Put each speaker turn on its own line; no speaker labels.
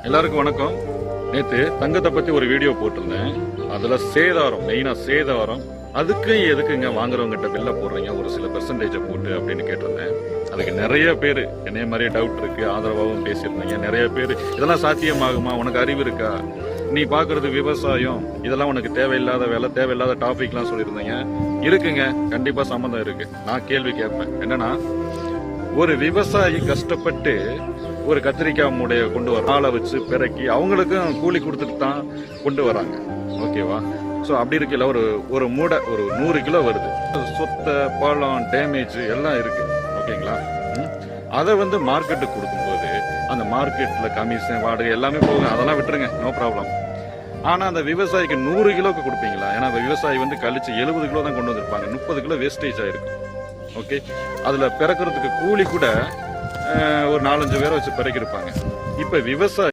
எல்லாருக்கும் வணக்கம். நேத்து தங்கத்தை பத்தி ஒரு வீடியோ போட்டிருந்தேன். அதுல சேதாரம், மெயினா சேதாரம், அதுக்கு எதுக்குங்க வாங்குறவங்கிட்ட பில்ல போடுறீங்க ஒரு சில பெர்சன்டேஜை போட்டு அப்படின்னு கேட்டிருந்தேன். அதுக்கு நிறைய பேர் என்னைய மாதிரியே டவுட் இருக்கு, ஆதரவாகவும் பேசியிருந்தீங்க. நிறைய பேர் இதெல்லாம் சாத்தியமாகுமா, உனக்கு அறிவு இருக்கா, நீ பாக்குறது விவசாயம், இதெல்லாம் உனக்கு தேவையில்லாத வேலை, தேவையில்லாத டாபிக்லாம் சொல்லியிருந்தீங்க. இருக்குங்க, கண்டிப்பா சம்மந்தம் இருக்கு. நான் கேள்வி கேட்பேன், என்னன்னா ஒரு விவசாயி கஷ்டப்பட்டு ஒரு கத்திரிக்காய் மூடைய கொண்டு வர ஆளை வச்சு பிறக்கி அவங்களுக்கும் கூலி கொடுத்துட்டு தான் கொண்டு வராங்க, ஓகேவா? ஸோ அப்படி இருக்கல ஒரு மூடை ஒரு 100 கிலோ வருது, சொத்தை பழம் டேமேஜ் எல்லாம் இருக்கு, ஓகேங்களா? அதை மார்க்கெட்டுக்கு கொடுக்கும்போது அந்த மார்க்கெட்ல கமிஷன் வாடகை எல்லாமே போகும், அதெல்லாம் விட்டுருங்க, நோ ப்ராப்ளம். ஆனா அந்த விவசாயிக்கு 100 கிலோக்கு கொடுப்பீங்களா? ஏன்னா விவசாயி கழிச்சு 70 கிலோ தான் கொண்டு வந்திருப்பாங்க, 30 கிலோ வேஸ்டேஜ் ஆயிருக்கும். ஓகே, அதுல பிறக்கிறதுக்கு கூலி கூட ஒரு 4-5 பேரை வச்சு பிறக்கிருப்பாங்க. இப்ப விவசாயி